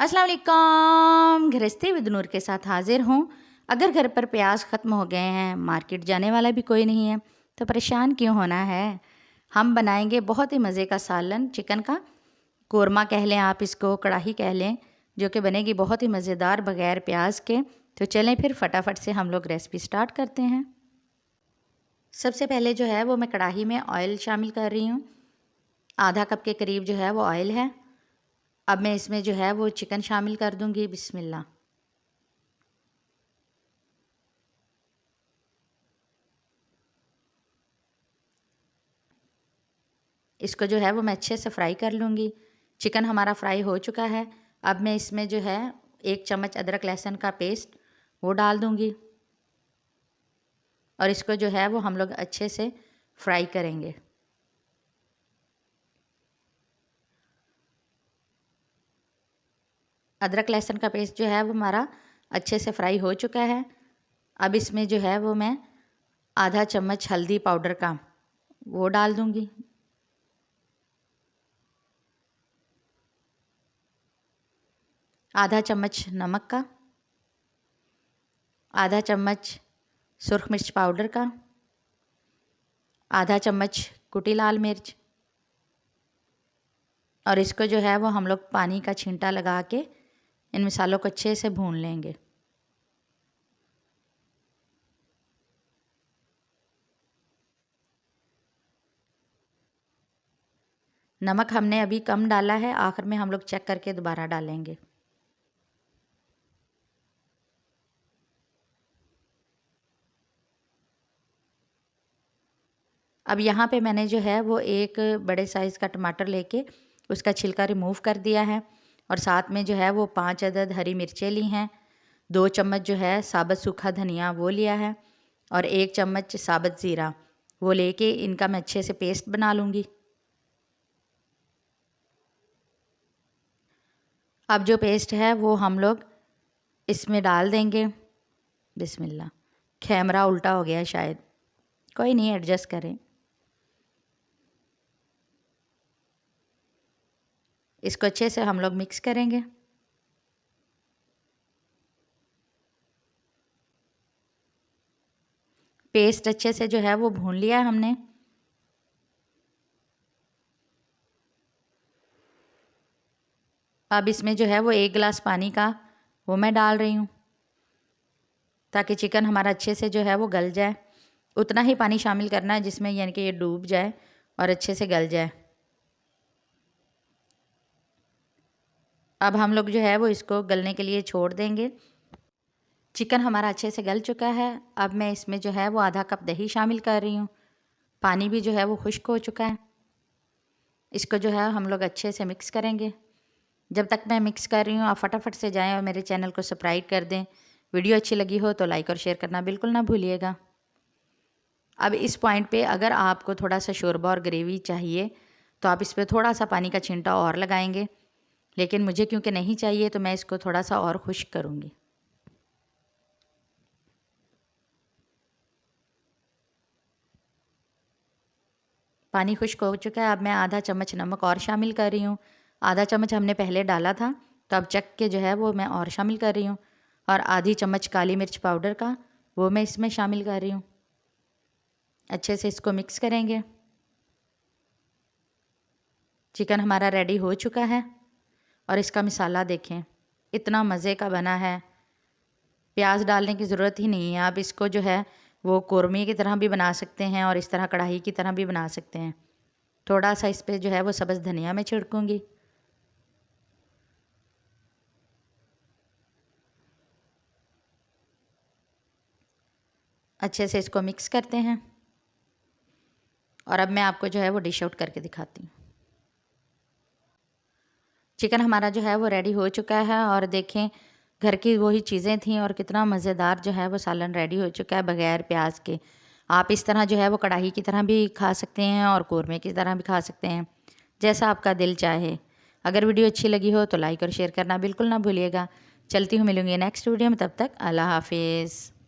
अस्सलाम वालेकुम। गृहस्थी विद नूर के साथ हाजिर हूँ। अगर घर पर प्याज ख़त्म हो गए हैं, मार्केट जाने वाला भी कोई नहीं है, तो परेशान क्यों होना है। हम बनाएंगे बहुत ही मज़े का सालन, चिकन का कोरमा कह लें आप इसको, कढ़ाई कह लें, जो कि बनेगी बहुत ही मज़ेदार बग़ैर प्याज के। तो चलें फिर फटाफट से हम लोग रेसिपी स्टार्ट करते हैं। सबसे पहले जो है वो मैं कढ़ाई में ऑयल शामिल कर रही हूँ। आधा कप के करीब जो है वो ऑयल है। अब मैं इसमें जो है वो चिकन शामिल कर दूंगी। बिस्मिल्लाह। इसको जो है वो मैं अच्छे से फ्राई कर लूँगी। चिकन हमारा फ्राई हो चुका है। अब मैं इसमें जो है 1 चम्मच अदरक लहसुन का पेस्ट वो डाल दूँगी और इसको जो है वो हम लोग अच्छे से फ्राई करेंगे। अदरक लहसुन का पेस्ट जो है वो हमारा अच्छे से फ्राई हो चुका है। अब इसमें जो है वो मैं आधा चम्मच हल्दी पाउडर का वो डाल दूँगी। आधा चम्मच नमक का, आधा चम्मच सुरख मिर्च पाउडर का, आधा चम्मच कुटी लाल मिर्च, और इसको जो है वो हम लोग पानी का छींटा लगा के इन मसालों को अच्छे से भून लेंगे। नमक हमने अभी कम डाला है, आखिर में हम लोग चेक करके दोबारा डालेंगे। अब यहाँ पे मैंने जो है वो एक बड़े साइज़ का टमाटर लेके उसका छिलका रिमूव कर दिया है और साथ में जो है वो 5 अदद हरी मिर्चें ली हैं, 2 चम्मच जो है साबुत सूखा धनिया वो लिया है और 1 चम्मच साबुत ज़ीरा वो लेके इनका मैं अच्छे से पेस्ट बना लूँगी। अब जो पेस्ट है वो हम लोग इसमें डाल देंगे। बिस्मिल्लाह। कैमरा उल्टा हो गया शायद, कोई नहीं, एडजस्ट करें। इसको अच्छे से हम लोग मिक्स करेंगे। पेस्ट अच्छे से जो है वो भून लिया है हमने। अब इसमें जो है वो 1 गिलास पानी का वो मैं डाल रही हूँ ताकि चिकन हमारा अच्छे से जो है वो गल जाए। उतना ही पानी शामिल करना है जिसमें यानी कि ये डूब जाए और अच्छे से गल जाए। अब हम लोग जो है वो इसको गलने के लिए छोड़ देंगे। चिकन हमारा अच्छे से गल चुका है। अब मैं इसमें जो है वो आधा कप दही शामिल कर रही हूँ। पानी भी जो है वो खुश्क हो चुका है। इसको जो है हम लोग अच्छे से मिक्स करेंगे। जब तक मैं मिक्स कर रही हूँ आप फटाफट से जाएं और मेरे चैनल को सब्सक्राइब कर दें। वीडियो अच्छी लगी हो तो लाइक और शेयर करना बिल्कुल ना भूलिएगा। अब इस पॉइंट पे अगर आपको थोड़ा सा शोरबा और ग्रेवी चाहिए तो आप इस पर थोड़ा सा पानी का छींटा और लगाएंगे, लेकिन मुझे क्योंकि नहीं चाहिए तो मैं इसको थोड़ा सा और खुश्क करूँगी। पानी खुश्क हो चुका है। अब मैं आधा चम्मच नमक और शामिल कर रही हूँ। आधा चम्मच हमने पहले डाला था तो अब चख के जो है वो मैं और शामिल कर रही हूँ। और आधी चम्मच काली मिर्च पाउडर का वो मैं इसमें शामिल कर रही हूँ। अच्छे से इसको मिक्स करेंगे। चिकन हमारा रेडी हो चुका है और इसका मसाला देखें इतना मज़े का बना है। प्याज डालने की ज़रूरत ही नहीं है। आप इसको जो है वो कोरमे की तरह भी बना सकते हैं और इस तरह कढ़ाई की तरह भी बना सकते हैं। थोड़ा सा इस पर जो है वो सब्ज़ धनिया मैं छिड़कूँगी। अच्छे से इसको मिक्स करते हैं और अब मैं आपको जो है वो डिश आउट करके दिखाती हूँ। चिकन हमारा जो है वो रेडी हो चुका है और देखें घर की वही चीज़ें थीं और कितना मज़ेदार जो है वो सालन रेडी हो चुका है बग़ैर प्याज के। आप इस तरह जो है वो कढ़ाई की तरह भी खा सकते हैं और कोरमे की तरह भी खा सकते हैं, जैसा आपका दिल चाहे। अगर वीडियो अच्छी लगी हो तो लाइक और शेयर करना बिल्कुल ना भूलिएगा। चलती हूँ, मिलूँगी नेक्स्ट वीडियो में, तब तक अल्लाह हाफिज़।